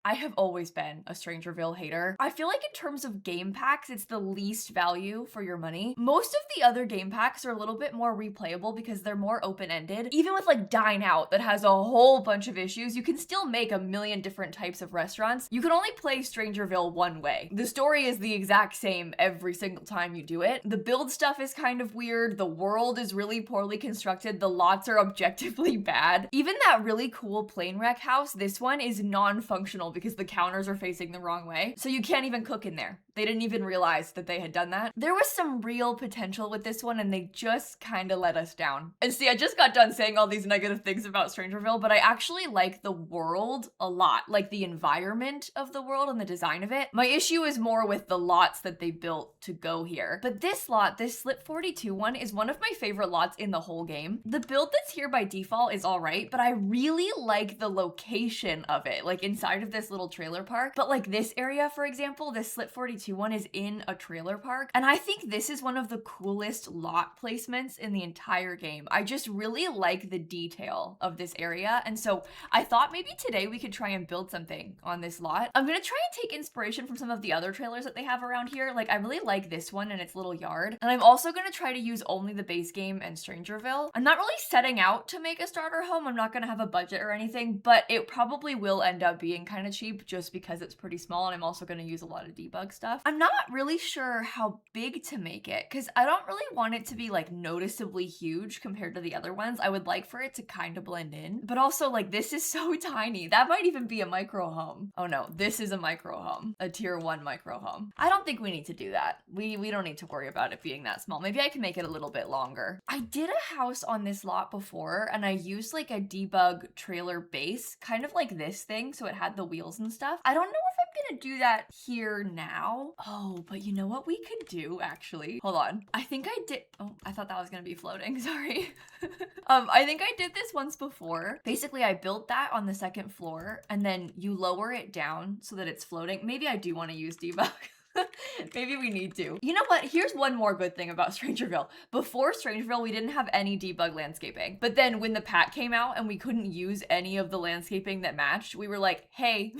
I have always been a Strangerville hater. I feel like in terms of game packs, it's the least value for your money. Most of the other game packs are a little bit more replayable because they're more open-ended. Even with like Dine Out that has a whole bunch of issues, you can still make a million different types of restaurants. You can only play Strangerville one way. The story is the exact same every single time you do it. The build stuff is kind of weird. The world is really poorly constructed. The lots are objectively bad. Even that really cool plane wreck house, this one is non-functional because the counters are facing the wrong way. So you can't even cook in there. They didn't even realize that they had done that. There was some real potential with this one and they just kind of let us down. And see, I just got done saying all these negative things about Strangerville, but I actually like the world a lot. Like the environment of the world and the design of it. My issue is more with the lots that they built to go here. But this lot, this Slip 42 one, is one of my favorite lots in the whole game. The build that's here by default is all right, but I really like the location of it, like inside of this little trailer park. But like this area, for example, this Slip 42 one is in a trailer park. And I think this is one of the coolest lot placements in the entire game. I just really like the detail of this area. And so I thought maybe today we could try and build something on this lot. I'm gonna try and take inspiration from some of the other trailers that they have around here. Like I really like this one and its little yard. And I'm also gonna try to use only the base game and Strangerville. I'm not really setting out to make a starter home. I'm not gonna have a budget or anything, but it probably will end up being kind of cheap just because it's pretty small and I'm also gonna use a lot of debug stuff. I'm not really sure how big to make it because I don't really want it to be like noticeably huge compared to the other ones. I would like for it to kind of blend in, but also like this is so tiny. That might even be a micro home. Oh no, this is a micro home, a tier 1 micro home. I don't think we need to do that. We don't need to worry about it being that small. Maybe I can make it a little bit longer. I did a house on this lot before and I used like a debug trailer base, kind of like this thing, so it had the wheels and stuff. I don't know if I'm gonna do that here now. Oh, but you know what we could do actually? Hold on. I think I did. Oh, I thought that was gonna be floating. Sorry. I think I did this once before. Basically, I built that on the second floor and then you lower it down so that it's floating. Maybe I do want to use debug. Maybe we need to. You know what? Here's one more good thing about Strangerville. Before Strangerville, we didn't have any debug landscaping. But then when the pack came out and we couldn't use any of the landscaping that matched, we were like, hey,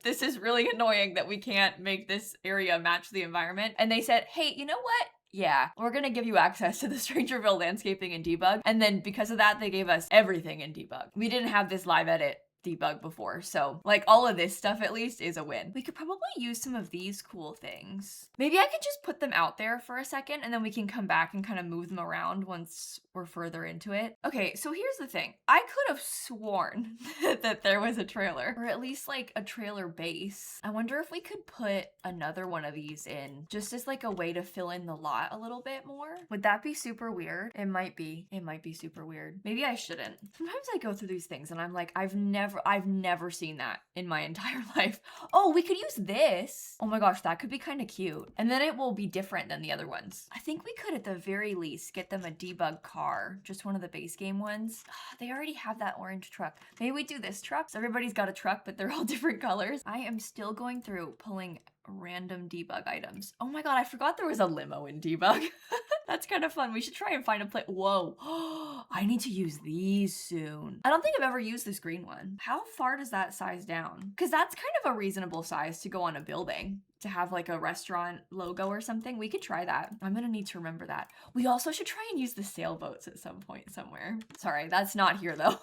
this is really annoying that we can't make this area match the environment. And they said, hey, you know what? Yeah, we're gonna give you access to the Strangerville landscaping and debug. And then because of that, they gave us everything in debug. We didn't have this live edit debug before, so like all of this stuff at least is a win. We could probably use some of these cool things. Maybe I could just put them out there for a second and then we can come back and kind of move them around once we're further into it. Okay, so here's the thing. I could have sworn that there was a trailer, or at least like a trailer base. I wonder if we could put another one of these in just as like a way to fill in the lot a little bit more. Would that be super weird? It might be. It might be super weird. Maybe I shouldn't. Sometimes I go through these things and I'm like, I've never seen that in my entire life. Oh, we could use this. Oh my gosh, that could be kind of cute. And then it will be different than the other ones. I think we could at the very least get them a debug car, just one of the base game ones. They already have that orange truck. Maybe we do this truck. So everybody's got a truck, but they're all different colors. I am still going through pulling random debug items. Oh my god, I forgot there was a limo in debug. That's kind of fun. We should try and find a place. Whoa. I need to use these soon. I don't think I've ever used this green one. How far does that size down? Because that's kind of a reasonable size to go on a building. To have like a restaurant logo or something. We could try that. I'm gonna need to remember that. We also should try and use the sailboats at some point somewhere. Sorry, that's not here though.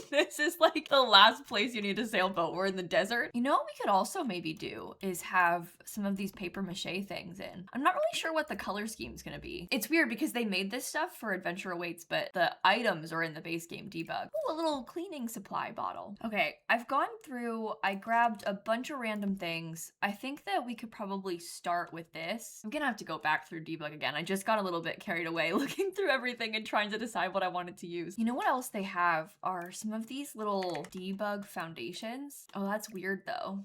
This is like the last place you need a sailboat. We're in the desert. You know what we could also maybe do is have some of these paper mache things in. I'm not really sure what the color scheme is gonna be. It's weird because they made this stuff for Adventure Awaits, but the items are in the base game debug. Ooh, a little cleaning supply bottle. Okay, I've gone through, I grabbed a bunch of random things. I think that we could probably start with this. I'm gonna have to go back through debug again. I just got a little bit carried away looking through everything and trying to decide what I wanted to use. You know what else they have are some of these little debug foundations. Oh, that's weird though.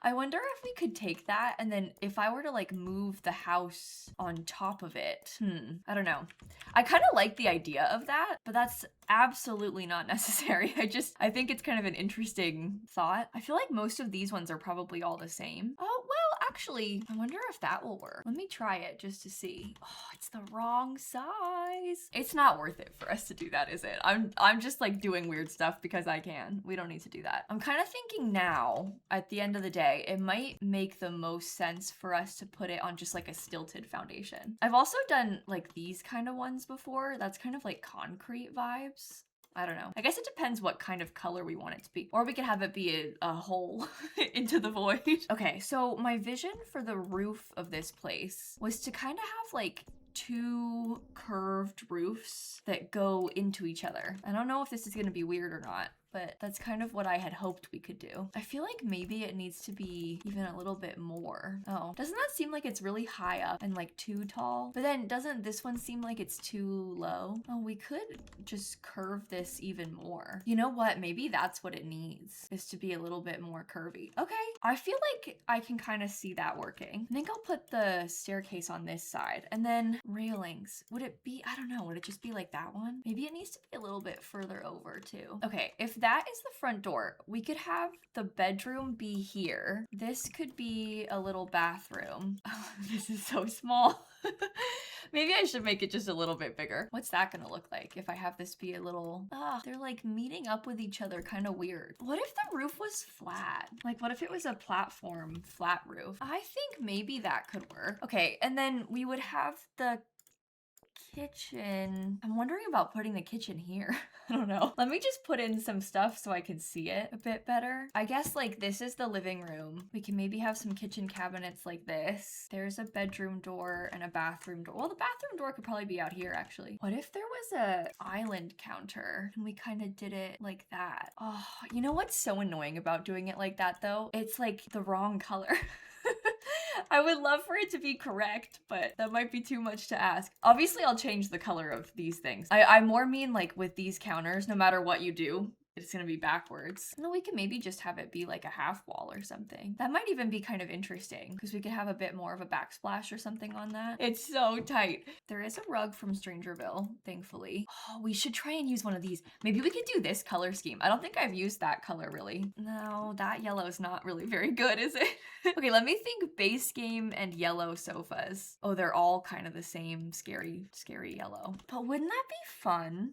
I wonder if we could take that and then if I were to like move the house on top of it. I don't know. I kind of like the idea of that, but that's absolutely not necessary. I think it's kind of an interesting thought. I feel like most of these ones are probably all the same. Oh, well, Actually, I wonder if that will work. Let me try it just to see. Oh, it's the wrong size. It's not worth it for us to do that, is it? I'm just like doing weird stuff because I can. We don't need to do that. I'm kind of thinking now, at the end of the day, it might make the most sense for us to put it on just like a stilted foundation. I've also done like these kind of ones before. That's kind of like concrete vibes. I don't know. I guess it depends what kind of color we want it to be. Or we could have it be a hole into the void. Okay, so my vision for the roof of this place was to kind of have like two curved roofs that go into each other. I don't know if this is gonna be weird or not, but that's kind of what I had hoped we could do. I feel like maybe it needs to be even a little bit more. Oh, doesn't that seem like it's really high up and like too tall? But then doesn't this one seem like it's too low? Oh, we could just curve this even more. You know what? Maybe that's what it needs, is to be a little bit more curvy. Okay, I feel like I can kind of see that working. I think I'll put the staircase on this side and then railings. Would it be, I don't know, would it just be like that one? Maybe it needs to be a little bit further over too. Okay, if that is the front door, we could have the bedroom be here. This could be a little bathroom. Oh, this is so small. Maybe I should make it just a little bit bigger. What's that gonna look like if I have this be a little, they're like meeting up with each other, kind of weird. What if the roof was flat? Like what if it was a platform flat roof? I think maybe that could work. Okay, and then we would have the kitchen. I'm wondering about putting the kitchen here. I don't know. Let me just put in some stuff so I can see it a bit better. I guess like this is the living room. We can maybe have some kitchen cabinets like this. There's a bedroom door and a bathroom door. Well, the bathroom door could probably be out here actually. What if there was a island counter and we kind of did it like that? Oh, you know what's so annoying about doing it like that though? It's like the wrong color. I would love for it to be correct, but that might be too much to ask. Obviously, I'll change the color of these things. I more mean like with these counters, no matter what you do, it's gonna be backwards. And then we can maybe just have it be like a half wall or something. That might even be kind of interesting because we could have a bit more of a backsplash or something on that. It's so tight. There is a rug from Strangerville, thankfully. Oh, we should try and use one of these. Maybe we could do this color scheme. I don't think I've used that color really. No, that yellow is not really very good, is it? Okay, let me think base game and yellow sofas. Oh, they're all kind of the same scary yellow. But wouldn't that be fun?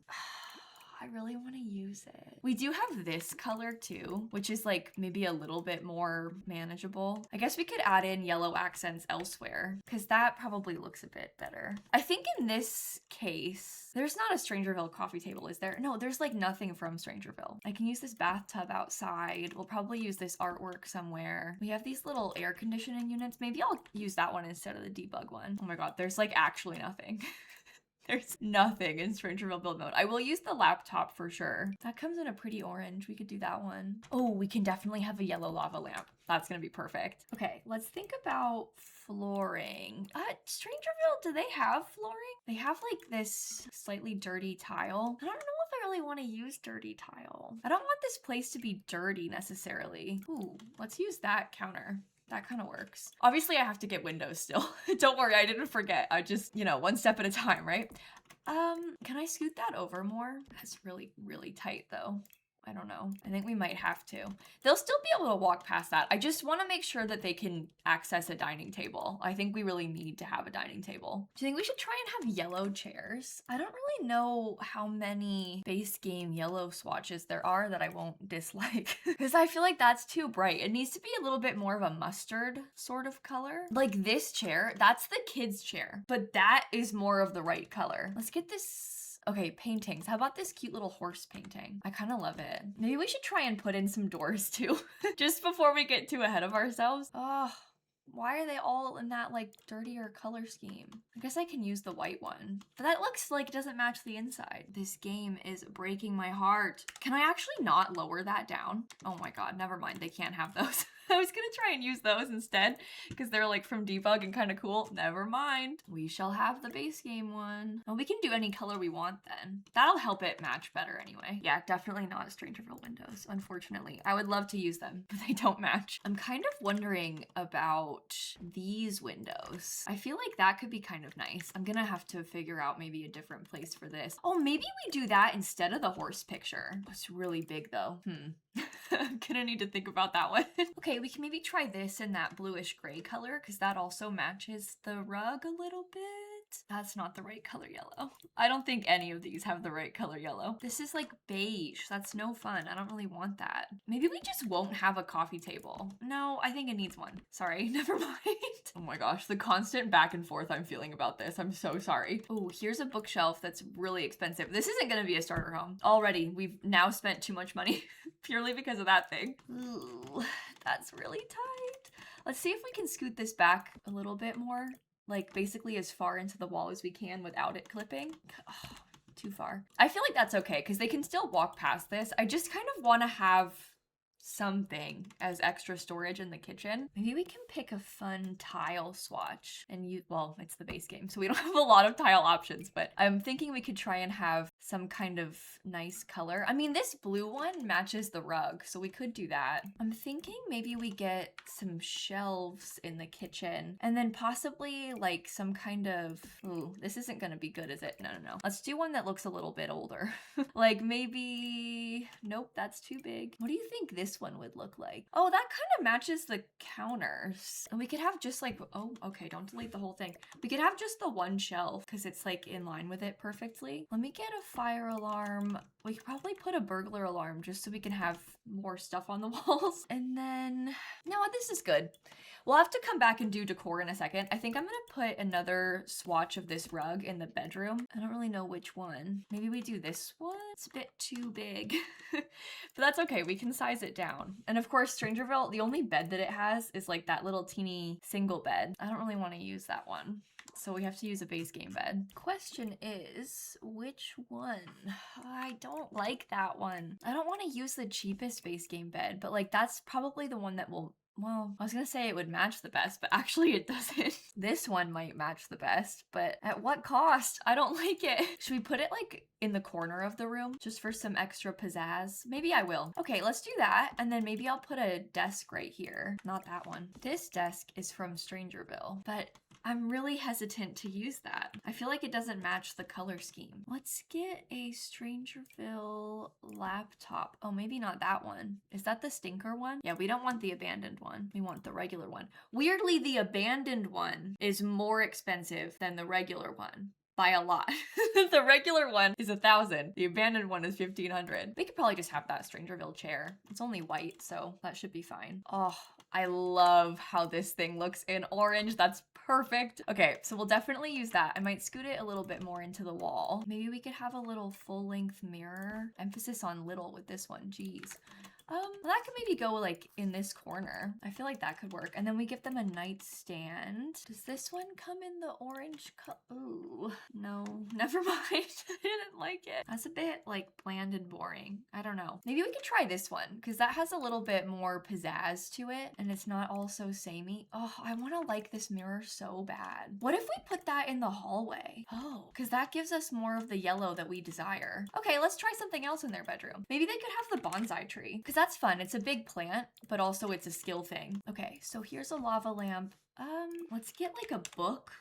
I really want to use it. We do have this color too, which is like maybe a little bit more manageable. I guess we could add in yellow accents elsewhere because that probably looks a bit better. I think in this case, there's not a Strangerville coffee table, is there? No, there's like nothing from Strangerville. I can use this bathtub outside. We'll probably use this artwork somewhere. We have these little air conditioning units. Maybe I'll use that one instead of the debug one. Oh my God, there's like actually nothing. There's nothing in Strangerville build mode. I will use the laptop for sure. That comes in a pretty orange. We could do that one. Oh, we can definitely have a yellow lava lamp. That's gonna be perfect. Okay, let's think about flooring. Strangerville, do they have flooring? They have like this slightly dirty tile. I don't know if I really want to use dirty tile. I don't want this place to be dirty necessarily. Ooh, let's use that counter. That kind of works. Obviously, I have to get windows still. Don't worry, I didn't forget. I just, you know, one step at a time, right? Can I scoot that over more? That's really, really tight though. I don't know. I think we might have to. They'll still be able to walk past that. I just want to make sure that they can access a dining table. I think we really need to have a dining table. Do you think we should try and have yellow chairs? I don't really know how many base game yellow swatches there are that I won't dislike because I feel like that's too bright. It needs to be a little bit more of a mustard sort of color. Like this chair, that's the kids' chair, but that is more of the right color. Let's get this. Okay, paintings. How about this cute little horse painting? I kind of love it. Maybe we should try and put in some doors too, just before we get too ahead of ourselves. Oh, why are they all in that like dirtier color scheme? I guess I can use the white one, but that looks like it doesn't match the inside. This game is breaking my heart. Can I actually not lower that down? Oh my God, never mind. They can't have those. I was gonna try and use those instead because they're like from debug and kind of cool. Never mind. We shall have the base game one. Well, we can do any color we want then. That'll help it match better anyway. Yeah, definitely not Strangerville windows, unfortunately. I would love to use them, but they don't match. I'm kind of wondering about these windows. I feel like that could be kind of nice. I'm gonna have to figure out maybe a different place for this. Oh, maybe we do that instead of the horse picture. It's really big though. I'm gonna need to think about that one. Okay, Okay, we can maybe try this in that bluish gray color because that also matches the rug a little bit. That's not the right color yellow. I don't think any of these have the right color yellow. This is like beige. That's no fun. I don't really want that. Maybe we just won't have a coffee table. No, I think it needs one. Sorry, never mind. Oh my gosh, the constant back and forth I'm feeling about this. I'm so sorry. Oh, here's a bookshelf that's really expensive. This isn't gonna be a starter home. Already, we've now spent too much money purely because of that thing. Ooh, that's really tight. Let's see if we can scoot this back a little bit more. Like basically as far into the wall as we can without it clipping. Oh, too far. I feel like that's okay because they can still walk past this. I just kind of want to have something as extra storage in the kitchen. Maybe we can pick a fun tile swatch and use, well, it's the base game, so we don't have a lot of tile options, but I'm thinking we could try and have some kind of nice color. I mean, this blue one matches the rug, so we could do that. I'm thinking maybe we get some shelves in the kitchen and then possibly like some kind of, ooh, this isn't gonna be good, is it? No, no, no. Let's do one that looks a little bit older. Like maybe, nope, that's too big. What do you think this one would look like? Oh, that kind of matches the counters. And we could have just like, oh, okay, don't delete the whole thing. We could have just the one shelf because it's like in line with it perfectly. Let me get a fire alarm. We could probably put a burglar alarm just so we can have more stuff on the walls. And then, no, this is good. We'll have to come back and do decor in a second. I think I'm gonna put another swatch of this rug in the bedroom. I don't really know which one. Maybe we do this one? It's a bit too big. But that's okay, we can size it down. And of course, Strangerville, the only bed that it has is like that little teeny single bed. I don't really wanna use that one. So we have to use a base game bed. Question is, which one? I don't like that one. I don't want to use the cheapest base game bed, but like that's probably the one that will, well, I was gonna say it would match the best, but actually it doesn't. This one might match the best, but at what cost? I don't like it. Should we put it like in the corner of the room just for some extra pizzazz? Maybe I will. Okay, let's do that. And then maybe I'll put a desk right here. Not that one. This desk is from Strangerville, but I'm really hesitant to use that. I feel like it doesn't match the color scheme. Let's get a Strangerville laptop. Oh, maybe not that one. Is that the stinker one? Yeah, we don't want the abandoned one. We want the regular one. Weirdly, the abandoned one is more expensive than the regular one. By a lot. The regular one is 1,000. The abandoned one is 1,500. We could probably just have that Strangerville chair. It's only white, so that should be fine. Oh, I love how this thing looks in orange. That's perfect. Okay, so we'll definitely use that. I might scoot it a little bit more into the wall. Maybe we could have a little full-length mirror. Emphasis on little with this one. Jeez. That could maybe go like in this corner. I feel like that could work. And then we give them a nightstand. Does this one come in the orange color? Ooh, no, never mind. I didn't like it. That's a bit like bland and boring. I don't know. Maybe we could try this one because that has a little bit more pizzazz to it and it's not all so samey. Oh, I want to like this mirror so bad. What if we put that in the hallway? Oh, because that gives us more of the yellow that we desire. Okay, let's try something else in their bedroom. Maybe they could have the bonsai tree because that's fun. It's a big plant, but also it's a skill thing. Okay, so here's a lava lamp. Let's get like a book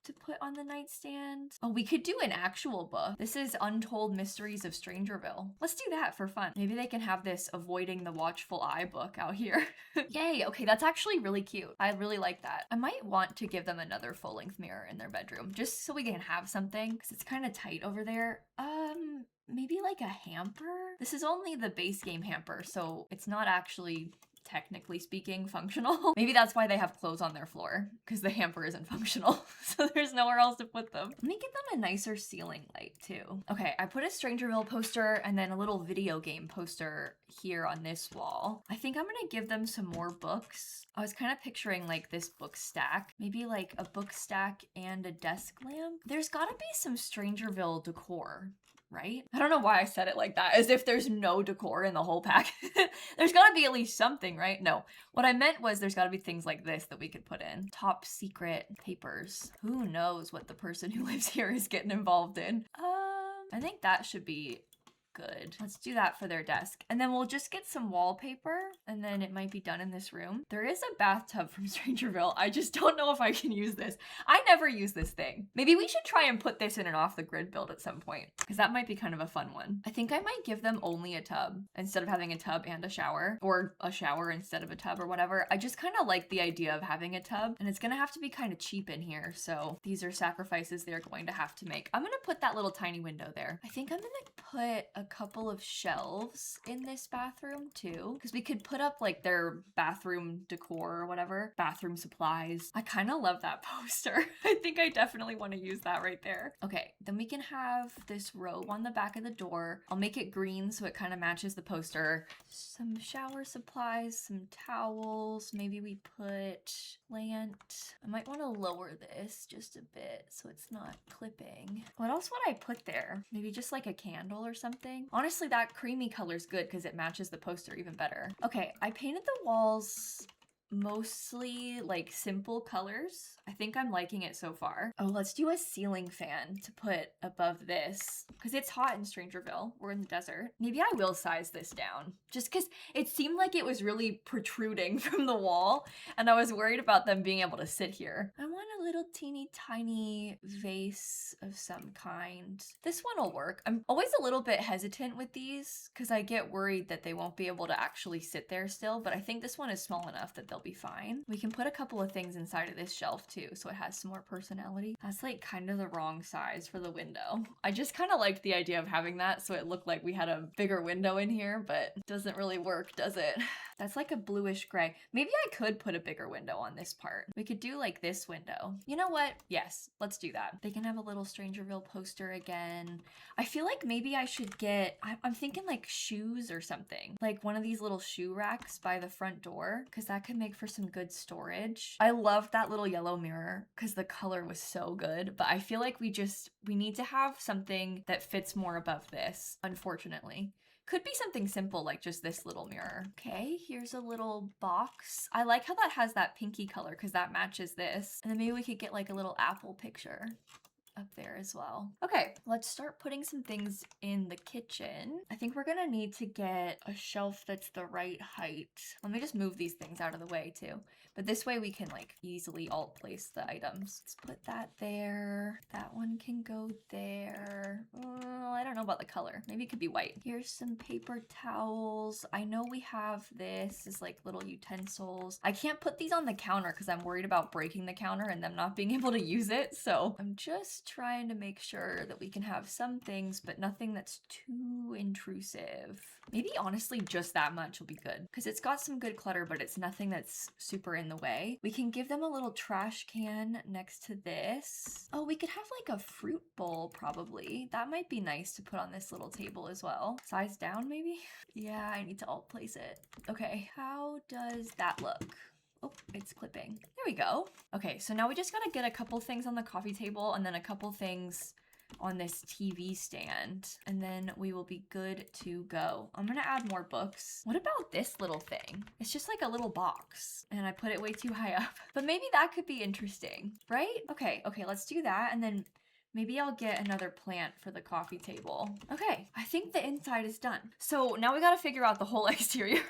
to put on the nightstand. Oh, we could do an actual book. This is Untold Mysteries of Strangerville. Let's do that for fun. Maybe they can have this Avoiding the Watchful Eye book out here. Yay, okay, that's actually really cute. I really like that. I might want to give them another full-length mirror in their bedroom, just so we can have something, because it's kind of tight over there. Maybe like a hamper? This is only the base game hamper, so it's not actually, technically speaking, functional. Maybe that's why they have clothes on their floor, because the hamper isn't functional, so there's nowhere else to put them. Let me get them a nicer ceiling light too. Okay, I put a Strangerville poster and then a little video game poster here on this wall. I think I'm gonna give them some more books. I was kind of picturing like this book stack, maybe like a book stack and a desk lamp. There's gotta be some Strangerville decor, right? I don't know why I said it like that, as if there's no decor in the whole pack. There's gotta be at least something, right? No, what I meant was there's gotta be things like this that we could put in. Top secret papers. Who knows what the person who lives here is getting involved in? I think that should be good. Let's do that for their desk. And then we'll just get some wallpaper and then it might be done in this room. There is a bathtub from Strangerville. I just don't know if I can use this. I never use this thing. Maybe we should try and put this in an off the grid build at some point because that might be kind of a fun one. I think I might give them only a tub instead of having a tub and a shower, or a shower instead of a tub or whatever. I just kind of like the idea of having a tub, and it's gonna have to be kind of cheap in here. So these are sacrifices they're going to have to make. I'm gonna put that little tiny window there. I think I'm gonna put a couple of shelves in this bathroom too, because we could put up like their bathroom decor or whatever, bathroom supplies. I kind of love that poster. I think I definitely want to use that right there. Okay, then we can have this robe on the back of the door. I'll make it green so it kind of matches the poster. Some shower supplies, some towels. Maybe we put plant. I might want to lower this just a bit so it's not clipping. What else would I put there? Maybe just like a candle or something. Honestly, that creamy color's good because it matches the poster even better. Okay, I painted the walls mostly like simple colors. I think I'm liking it so far. Oh, let's do a ceiling fan to put above this because it's hot in Strangerville. We're in the desert. Maybe I will size this down just because it seemed like it was really protruding from the wall and I was worried about them being able to sit here. I want a little teeny tiny vase of some kind. This one will work. I'm always a little bit hesitant with these because I get worried that they won't be able to actually sit there still, but I think this one is small enough that they'll be fine. We can put a couple of things inside of this shelf too, so it has some more personality. That's like kind of the wrong size for the window. I just kind of liked the idea of having that so it looked like we had a bigger window in here, but it doesn't really work, does it? That's like a bluish gray. Maybe I could put a bigger window on this part. We could do like this window. You know what? Yes, let's do that. They can have a little Strangerville poster again. I feel like maybe I should get, I'm thinking like shoes or something. Like one of these little shoe racks by the front door, because that could make for some good storage. I love that little yellow mirror because the color was so good, but I feel like we need to have something that fits more above this, unfortunately. Could be something simple like just this little mirror. Okay, here's a little box. I like how that has that pinky color because that matches this. And then maybe we could get like a little apple picture up there as well. Okay, let's start putting some things in the kitchen. I think we're gonna need to get a shelf that's the right height. Let me just move these things out of the way too. But this way we can like easily alt place the items. Let's put that there. That one can go there. I don't know about the color. Maybe it could be white. Here's some paper towels. I know we have this as like little utensils. I can't put these on the counter because I'm worried about breaking the counter and them not being able to use it. So I'm just trying to make sure that we can have some things, but nothing that's too intrusive. Maybe honestly just that much will be good because it's got some good clutter, but it's nothing that's super in the way. We can give them a little trash can next to this. Oh, we could have like a fruit bowl probably. That might be nice to put on this little table as well. Size down maybe? Yeah, I need to alt place it. Okay, how does that look? Oh, it's clipping. There we go. Okay, so now we just gotta get a couple things on the coffee table and then a couple things on this TV stand, and then we will be good to go. I'm gonna add more books. What about this little thing? It's just like a little box, and I put it way too high up. But maybe that could be interesting, right? Okay, let's do that, and then maybe I'll get another plant for the coffee table. Okay, I think the inside is done. So now we gotta figure out the whole exterior.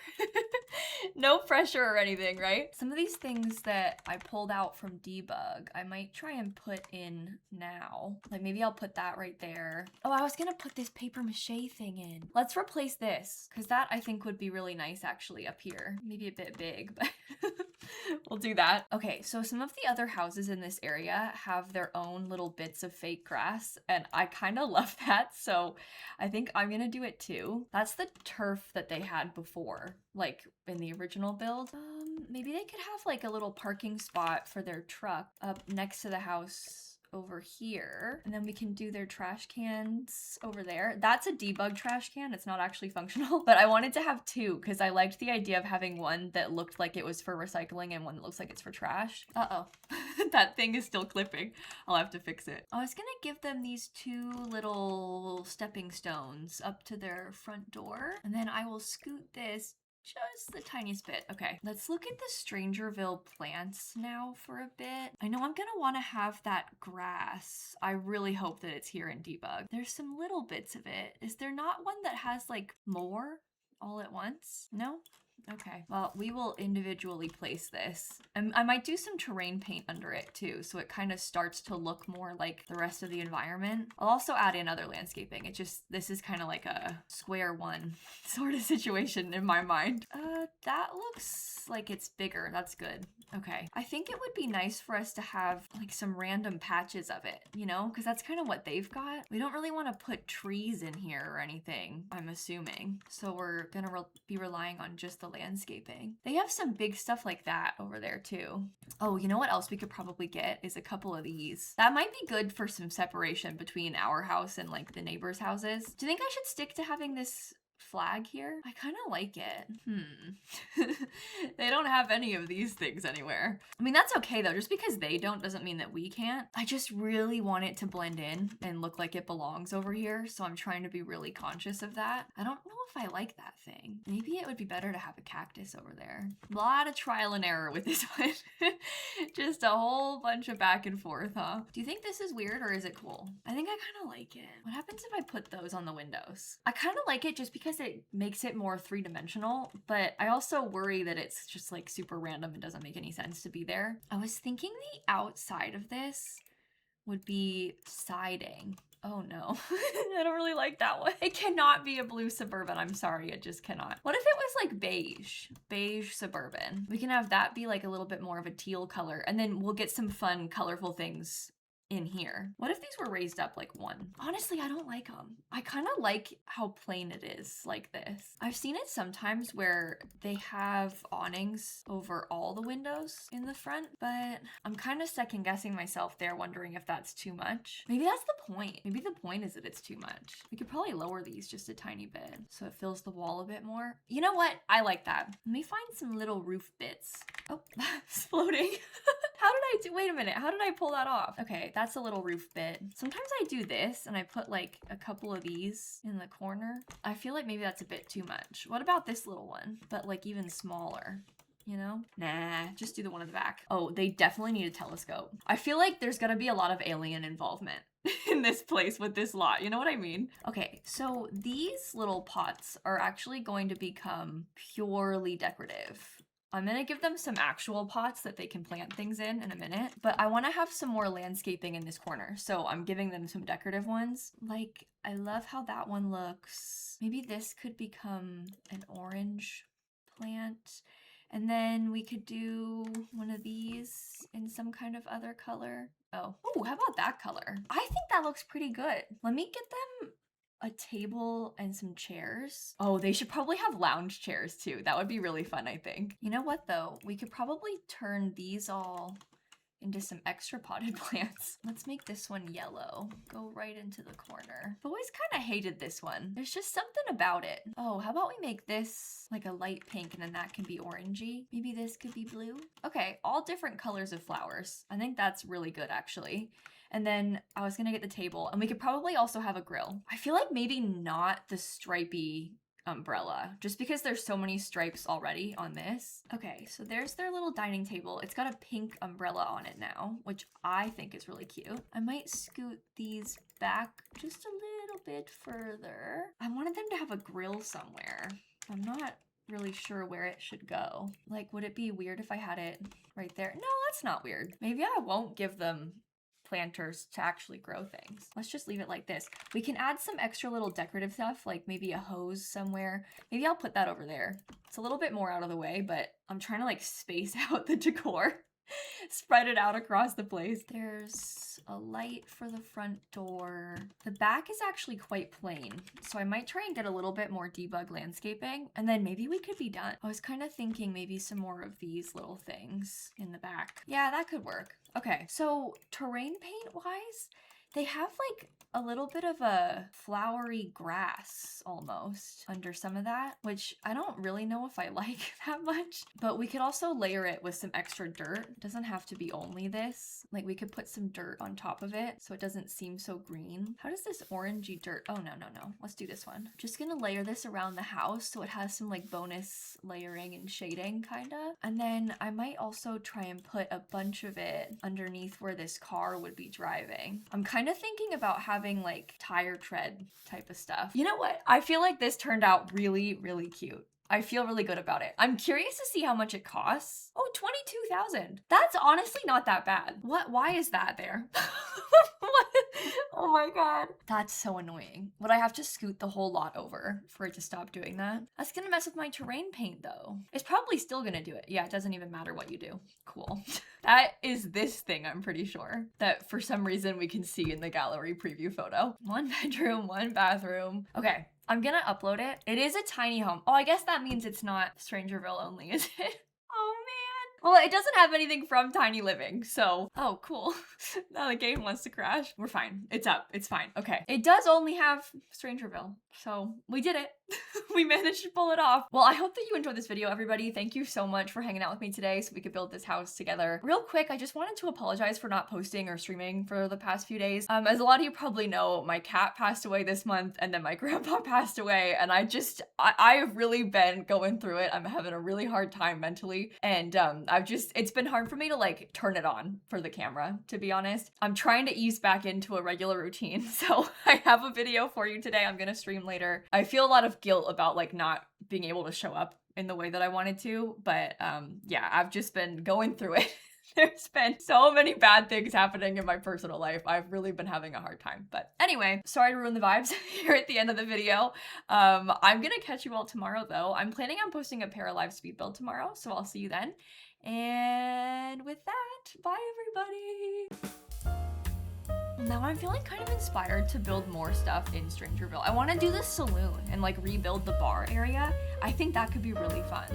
No pressure or anything, right? Some of these things that I pulled out from debug, I might try and put in now. Like maybe I'll put that right there. Oh, I was gonna put this paper mache thing in. Let's replace this, because that I think would be really nice actually up here. Maybe a bit big, but we'll do that. Okay, so some of the other houses in this area have their own little bits of fake grass, and I kind of love that, so I think I'm gonna do it too. That's the turf that they had before, like in the original build. Maybe they could have like a little parking spot for their truck up next to the house over here, and then we can do their trash cans over there. That's a debug trash can. It's not actually functional, but I wanted to have two because I liked the idea of having one that looked like it was for recycling and one that looks like it's for trash. Uh-oh. That thing is still clipping. I'll have to fix it. I was gonna give them these two little stepping stones up to their front door, and then I will scoot this just the tiniest bit. Okay, let's look at the Strangerville plants now for a bit. I know I'm gonna want to have that grass. I really hope that it's here in debug. There's some little bits of it. Is there not one that has like more all at once? No? Okay, well, we will individually place this. I might do some terrain paint under it too, so it kind of starts to look more like the rest of the environment. I'll also add in other landscaping. It just, this is kind of like a square one sort of situation in my mind. That looks like it's bigger. That's good. Okay, I think it would be nice for us to have like some random patches of it, you know, because that's kind of what they've got. We don't really want to put trees in here or anything, I'm assuming. So we're gonna be relying on just the landscaping. They have some big stuff like that over there too. Oh, you know what else we could probably get is a couple of these. That might be good for some separation between our house and like the neighbors' houses. Do you think I should stick to having this flag here? I kind of like it. They don't have any of these things anywhere. I mean, that's okay though. Just because they don't doesn't mean that we can't. I just really want it to blend in and look like it belongs over here. So I'm trying to be really conscious of that. I don't know if I like that thing. Maybe it would be better to have a cactus over there. A lot of trial and error with this one. Just a whole bunch of back and forth, huh? Do you think this is weird or is it cool? I think I kind of like it. What happens if I put those on the windows? I kind of like it just because it makes it more three-dimensional, but I also worry that it's just like super random and doesn't make any sense to be there. I was thinking the outside of this would be siding. Oh no, I don't really like that one. It cannot be a blue Suburban. I'm sorry, it just cannot. What if it was like beige? Beige Suburban. We can have that be like a little bit more of a teal color, and then we'll get some fun, colorful things in here. What if these were raised up like one? Honestly, I don't like them. I kind of like how plain it is like this. I've seen it sometimes where they have awnings over all the windows in the front, but I'm kind of second guessing myself there, wondering if that's too much. Maybe that's the point. Maybe the point is that it's too much. We could probably lower these just a tiny bit so it fills the wall a bit more. You know what? I like that. Let me find some little roof bits. Oh, it's floating. How did I do? Wait a minute. How did I pull that off? Okay, that's a little roof bit. Sometimes I do this and I put like a couple of these in the corner. I feel like maybe that's a bit too much. What about this little one, but like even smaller? You know? Nah, just do the one in the back. Oh, they definitely need a telescope. I feel like there's gonna be a lot of alien involvement in this place with this lot. You know what I mean? Okay, so these little pots are actually going to become purely decorative. I'm gonna give them some actual pots that they can plant things in a minute, but I wanna have some more landscaping in this corner. So I'm giving them some decorative ones. Like, I love how that one looks. Maybe this could become an orange plant. And then we could do one of these in some kind of other color. Oh, ooh, how about that color? I think that looks pretty good. Let me get them a table and some chairs. Oh, they should probably have lounge chairs too. That would be really fun, I think. You know what though? We could probably turn these all into some extra potted plants. Let's make this one yellow. Go right into the corner. I've always kind of hated this one. There's just something about it. Oh, how about we make this like a light pink and then that can be orangey? Maybe this could be blue? Okay, all different colors of flowers. I think that's really good actually. And then I was gonna get the table and we could probably also have a grill. I feel like maybe not the stripy umbrella, just because there's so many stripes already on this. Okay, so there's their little dining table. It's got a pink umbrella on it now, which I think is really cute. I might scoot these back just a little bit further. I wanted them to have a grill somewhere. I'm not really sure where it should go. Like, would it be weird if I had it right there? No, that's not weird. Maybe I won't give them planters to actually grow things. Let's just leave it like this. We can add some extra little decorative stuff, like maybe a hose somewhere. Maybe I'll put that over there. It's a little bit more out of the way, but I'm trying to like space out the decor. Spread it out across the place. There's a light for the front door. The back is actually quite plain, so I might try and get a little bit more debug landscaping, and then maybe we could be done. I was kind of thinking maybe some more of these little things in the back. Yeah, that could work. Okay, so terrain paint wise, They have like a little bit of a flowery grass almost under some of that, which I don't really know if I like that much. But we could also layer it with some extra dirt. It doesn't have to be only this. Like we could put some dirt on top of it so it doesn't seem so green. How does this orangey dirt? Oh, no. Let's do this one. Just gonna layer this around the house so it has some like bonus layering and shading kinda. And then I might also try and put a bunch of it underneath where this car would be driving. I'm kind of thinking about having like tire tread type of stuff. You know what? I feel like this turned out really, really cute. I feel really good about it. I'm curious to see how much it costs. Oh, 22,000. That's honestly not that bad. Why is that there? What? Oh my God. That's so annoying. Would I have to scoot the whole lot over for it to stop doing that? That's gonna mess with my terrain paint though. It's probably still gonna do it. Yeah, it doesn't even matter what you do. Cool. That is this thing, I'm pretty sure, that for some reason we can see in the gallery preview photo. 1 bedroom, 1 bathroom. Okay. I'm gonna upload it. It is a tiny home. Oh, I guess that means it's not Strangerville only, is it? Oh man. Well, it doesn't have anything from Tiny Living, so. Oh, cool. Now the game wants to crash. We're fine. It's up. It's fine. Okay. It does only have Strangerville, so we did it. We managed to pull it off. Well, I hope that you enjoyed this video, everybody. Thank you so much for hanging out with me today so we could build this house together. Real quick, I just wanted to apologize for not posting or streaming for the past few days. As a lot of you probably know, my cat passed away this month and then my grandpa passed away, and I've really been going through it. I'm having a really hard time mentally, and it's been hard for me to like turn it on for the camera, to be honest. I'm trying to ease back into a regular routine, so I have a video for you today. I'm gonna stream later. I feel a lot of guilt about like not being able to show up in the way that I wanted to, but yeah, I've just been going through it. There's been so many bad things happening in my personal life. I've really been having a hard time. But anyway, sorry to ruin the vibes here at the end of the video. I'm gonna catch you all tomorrow though. I'm planning on posting a Paralive speed build tomorrow, so I'll see you then. And with that, bye everybody. Now I'm feeling kind of inspired to build more stuff in Strangerville. I want to do the saloon and like rebuild the bar area. I think that could be really fun.